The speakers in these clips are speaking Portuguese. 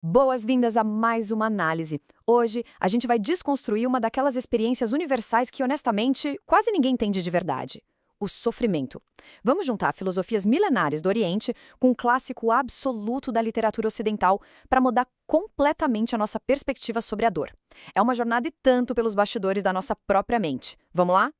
Boas-vindas a mais uma análise. Hoje, a gente vai desconstruir uma daquelas experiências universais que, honestamente, quase ninguém entende de verdade: o sofrimento. Vamos juntar filosofias milenares do Oriente com um clássico absoluto da literatura ocidental para mudar completamente a nossa perspectiva sobre a dor. É uma jornada e tanto pelos bastidores da nossa própria mente. Vamos lá?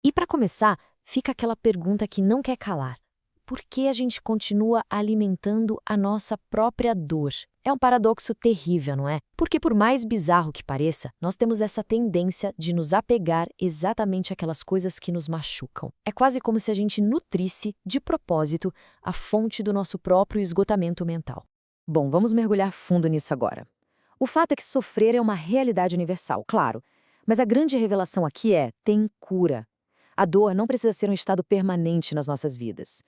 E para começar, fica aquela pergunta que não quer calar. Por que a gente continua alimentando a nossa própria dor? É um paradoxo terrível, não é? Porque por mais bizarro que pareça, nós temos essa tendência de nos apegar exatamente àquelas coisas que nos machucam. É quase como se a gente nutrisse, de propósito, a fonte do nosso próprio esgotamento mental. Bom, vamos mergulhar fundo nisso agora. O fato é que sofrer é uma realidade universal, claro, mas a grande revelação aqui tem cura. A dor não precisa ser um estado permanente nas nossas vidas.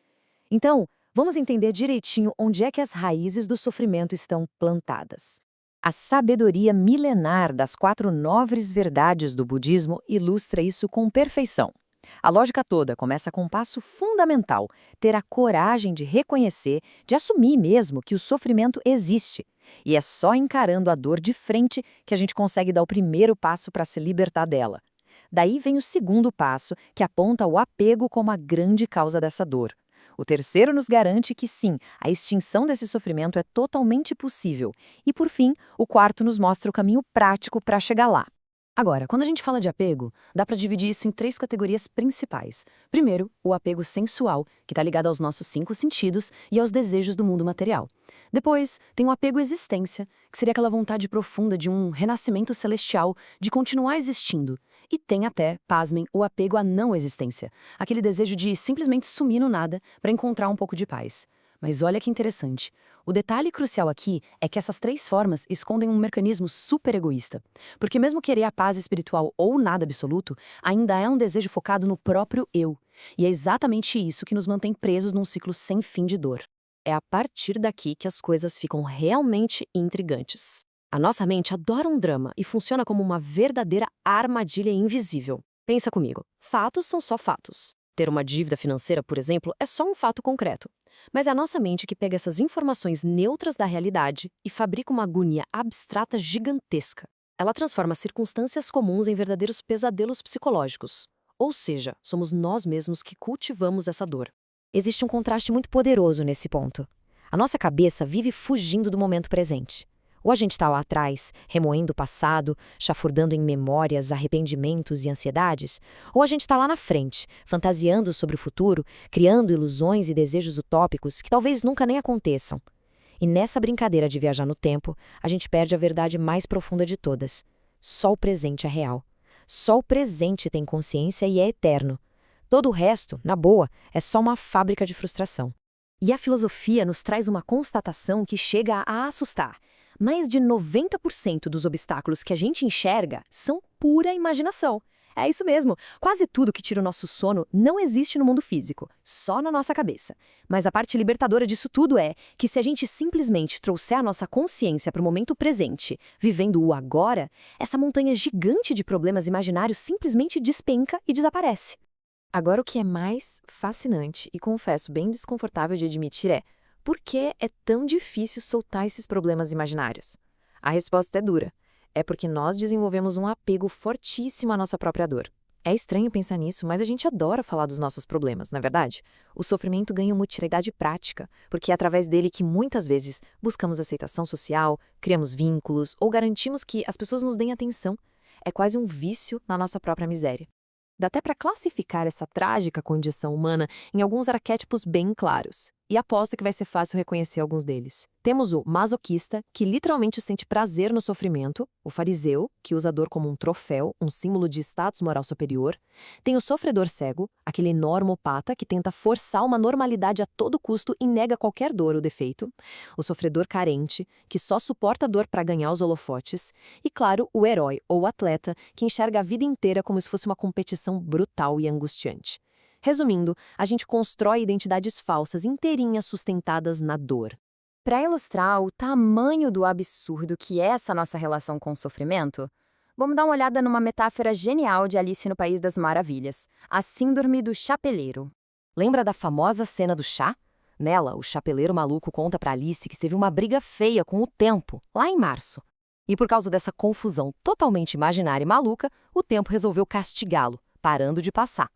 Então, vamos entender direitinho onde é que as raízes do sofrimento estão plantadas. A sabedoria milenar das 4 nobres verdades do budismo ilustra isso com perfeição. A lógica toda começa com um passo fundamental: ter a coragem de reconhecer, de assumir mesmo que o sofrimento existe. E é só encarando a dor de frente que a gente consegue dar o primeiro passo para se libertar dela. Daí vem o segundo passo, que aponta o apego como a grande causa dessa dor. O terceiro nos garante que sim, a extinção desse sofrimento é totalmente possível. E, por fim, o quarto nos mostra o caminho prático para chegar lá. Agora, quando a gente fala de apego, dá para dividir isso em 3 categorias principais. Primeiro, o apego sensual, que está ligado aos nossos 5 sentidos e aos desejos do mundo material. Depois, tem o apego existência, que seria aquela vontade profunda de um renascimento celestial, de continuar existindo. E tem até, pasmem, o apego à não existência, aquele desejo de simplesmente sumir no nada para encontrar um pouco de paz. Mas olha que interessante. O detalhe crucial aqui é que essas 3 formas escondem um mecanismo super egoísta. Porque mesmo querer a paz espiritual ou nada absoluto, ainda é um desejo focado no próprio eu. E é exatamente isso que nos mantém presos num ciclo sem fim de dor. É a partir daqui que as coisas ficam realmente intrigantes. A nossa mente adora um drama e funciona como uma verdadeira armadilha invisível. Pensa comigo, fatos são só fatos. Ter uma dívida financeira, por exemplo, é só um fato concreto. Mas é a nossa mente que pega essas informações neutras da realidade e fabrica uma agonia abstrata gigantesca. Ela transforma circunstâncias comuns em verdadeiros pesadelos psicológicos. Ou seja, somos nós mesmos que cultivamos essa dor. Existe um contraste muito poderoso nesse ponto. A nossa cabeça vive fugindo do momento presente. Ou a gente está lá atrás, remoendo o passado, chafurdando em memórias, arrependimentos e ansiedades, ou a gente está lá na frente, fantasiando sobre o futuro, criando ilusões e desejos utópicos que talvez nunca nem aconteçam. E nessa brincadeira de viajar no tempo, a gente perde a verdade mais profunda de todas. Só o presente é real. Só o presente tem consciência e é eterno. Todo o resto, na boa, é só uma fábrica de frustração. E a filosofia nos traz uma constatação que chega a assustar. Mais de 90% dos obstáculos que a gente enxerga são pura imaginação. É isso mesmo, quase tudo que tira o nosso sono não existe no mundo físico, só na nossa cabeça. Mas a parte libertadora disso tudo é que se a gente simplesmente trouxer a nossa consciência para o momento presente, vivendo o agora, essa montanha gigante de problemas imaginários simplesmente despenca e desaparece. Agora o que é mais fascinante e confesso bem desconfortável de admitir é: por que é tão difícil soltar esses problemas imaginários? A resposta é dura. É porque nós desenvolvemos um apego fortíssimo à nossa própria dor. É estranho pensar nisso, mas a gente adora falar dos nossos problemas, não é verdade? O sofrimento ganha uma utilidade prática, porque é através dele que muitas vezes buscamos aceitação social, criamos vínculos ou garantimos que as pessoas nos deem atenção. É quase um vício na nossa própria miséria. Dá até para classificar essa trágica condição humana em alguns arquétipos bem claros. E aposto que vai ser fácil reconhecer alguns deles. Temos o masoquista, que literalmente sente prazer no sofrimento, o fariseu, que usa a dor como um troféu, um símbolo de status moral superior. Tem o sofredor cego, aquele normopata que tenta forçar uma normalidade a todo custo e nega qualquer dor ou defeito. O sofredor carente, que só suporta a dor para ganhar os holofotes. E, claro, o herói ou atleta, que enxerga a vida inteira como se fosse uma competição brutal e angustiante. Resumindo, a gente constrói identidades falsas inteirinhas sustentadas na dor. Para ilustrar o tamanho do absurdo que é essa nossa relação com o sofrimento, vamos dar uma olhada numa metáfora genial de Alice no País das Maravilhas, a síndrome do chapeleiro. Lembra da famosa cena do chá? Nela, o chapeleiro maluco conta para Alice que teve uma briga feia com o tempo, lá em março. E por causa dessa confusão totalmente imaginária e maluca, o tempo resolveu castigá-lo, parando de passar.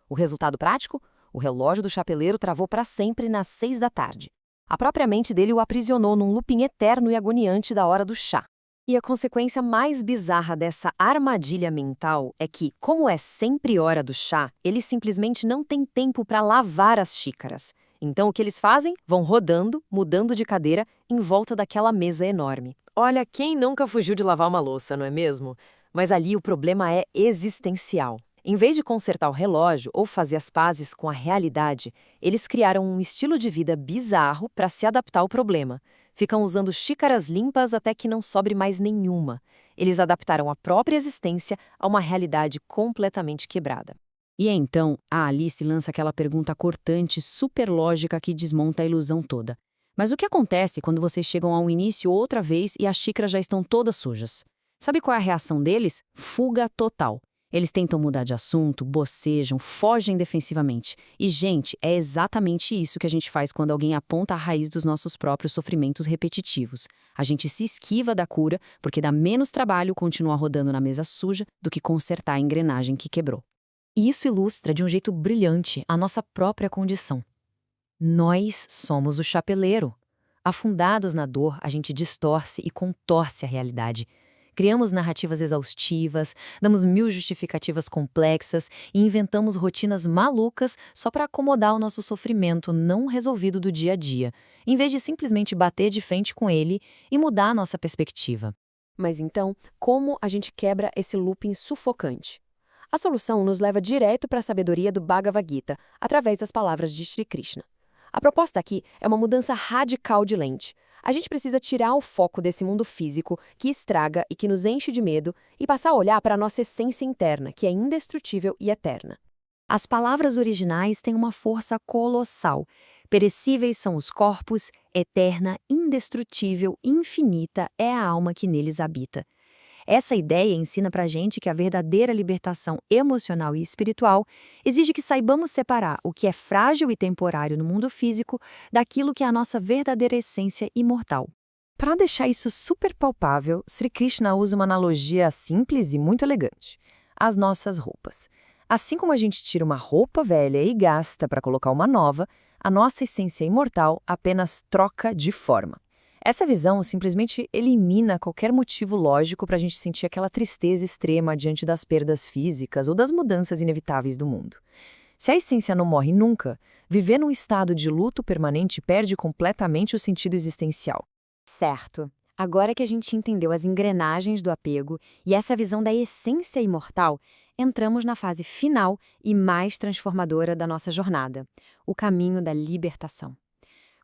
O resultado prático? O relógio do chapeleiro travou para sempre nas 6 da tarde. A própria mente dele o aprisionou num looping eterno e agoniante da hora do chá. E a consequência mais bizarra dessa armadilha mental é que, como é sempre hora do chá, ele simplesmente não tem tempo para lavar as xícaras. Então o que eles fazem? Vão rodando, mudando de cadeira, em volta daquela mesa enorme. Olha, quem nunca fugiu de lavar uma louça, não é mesmo? Mas ali o problema é existencial. Em vez de consertar o relógio ou fazer as pazes com a realidade, eles criaram um estilo de vida bizarro para se adaptar ao problema. Ficam usando xícaras limpas até que não sobre mais nenhuma. Eles adaptaram a própria existência a uma realidade completamente quebrada. E então, a Alice lança aquela pergunta cortante, super lógica que desmonta a ilusão toda. Mas o que acontece quando vocês chegam ao início outra vez e as xícaras já estão todas sujas? Sabe qual é a reação deles? Fuga total. Eles tentam mudar de assunto, bocejam, fogem defensivamente. E, gente, é exatamente isso que a gente faz quando alguém aponta a raiz dos nossos próprios sofrimentos repetitivos. A gente se esquiva da cura porque dá menos trabalho continuar rodando na mesa suja do que consertar a engrenagem que quebrou. E isso ilustra de um jeito brilhante a nossa própria condição. Nós somos o chapeleiro. Afundados na dor, a gente distorce e contorce a realidade. Criamos narrativas exaustivas, damos 1000 justificativas complexas e inventamos rotinas malucas só para acomodar o nosso sofrimento não resolvido do dia a dia, em vez de simplesmente bater de frente com ele e mudar a nossa perspectiva. Mas então, como a gente quebra esse looping sufocante? A solução nos leva direto para a sabedoria do Bhagavad Gita, através das palavras de Shri Krishna. A proposta aqui é uma mudança radical de lente. A gente precisa tirar o foco desse mundo físico que estraga e que nos enche de medo e passar a olhar para a nossa essência interna, que é indestrutível e eterna. As palavras originais têm uma força colossal. Perecíveis são os corpos, eterna, indestrutível, infinita é a alma que neles habita. Essa ideia ensina pra gente que a verdadeira libertação emocional e espiritual exige que saibamos separar o que é frágil e temporário no mundo físico daquilo que é a nossa verdadeira essência imortal. Para deixar isso super palpável, Sri Krishna usa uma analogia simples e muito elegante: as nossas roupas. Assim como a gente tira uma roupa velha e gasta para colocar uma nova, a nossa essência imortal apenas troca de forma. Essa visão simplesmente elimina qualquer motivo lógico para a gente sentir aquela tristeza extrema diante das perdas físicas ou das mudanças inevitáveis do mundo. Se a essência não morre nunca, viver num estado de luto permanente perde completamente o sentido existencial. Certo. Agora que a gente entendeu as engrenagens do apego e essa visão da essência imortal, entramos na fase final e mais transformadora da nossa jornada, o caminho da libertação.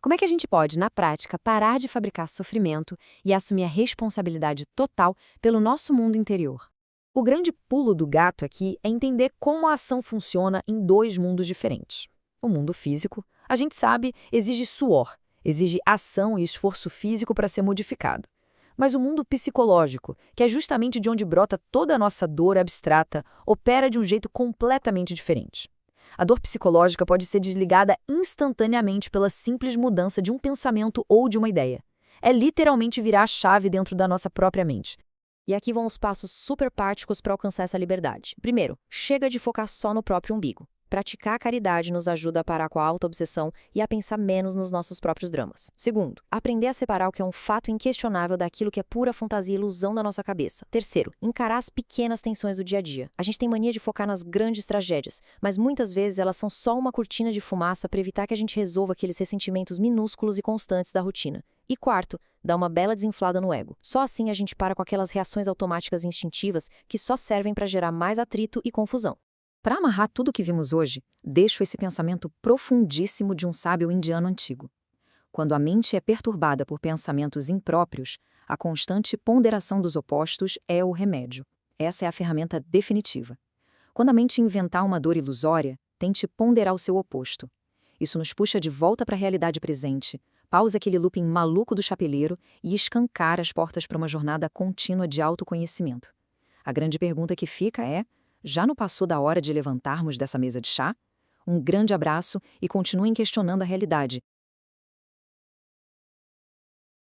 Como é que a gente pode, na prática, parar de fabricar sofrimento e assumir a responsabilidade total pelo nosso mundo interior? O grande pulo do gato aqui é entender como a ação funciona em 2 mundos diferentes. O mundo físico, a gente sabe, exige suor, exige ação e esforço físico para ser modificado. Mas o mundo psicológico, que é justamente de onde brota toda a nossa dor abstrata, opera de um jeito completamente diferente. A dor psicológica pode ser desligada instantaneamente pela simples mudança de um pensamento ou de uma ideia. É literalmente virar a chave dentro da nossa própria mente. E aqui vão os passos super práticos para alcançar essa liberdade. Primeiro, chega de focar só no próprio umbigo. Praticar a caridade nos ajuda a parar com a autoobsessão e a pensar menos nos nossos próprios dramas. Segundo, aprender a separar o que é um fato inquestionável daquilo que é pura fantasia e ilusão da nossa cabeça. Terceiro, encarar as pequenas tensões do dia a dia. A gente tem mania de focar nas grandes tragédias, mas muitas vezes elas são só uma cortina de fumaça para evitar que a gente resolva aqueles ressentimentos minúsculos e constantes da rotina. E quarto, dá uma bela desinflada no ego. Só assim a gente para com aquelas reações automáticas e instintivas que só servem para gerar mais atrito e confusão. Para amarrar tudo o que vimos hoje, deixo esse pensamento profundíssimo de um sábio indiano antigo. Quando a mente é perturbada por pensamentos impróprios, a constante ponderação dos opostos é o remédio. Essa é a ferramenta definitiva. Quando a mente inventar uma dor ilusória, tente ponderar o seu oposto. Isso nos puxa de volta para a realidade presente, pausa aquele looping maluco do chapeleiro e escancara as portas para uma jornada contínua de autoconhecimento. A grande pergunta que fica é: já não passou da hora de levantarmos dessa mesa de chá? Um grande abraço e continuem questionando a realidade,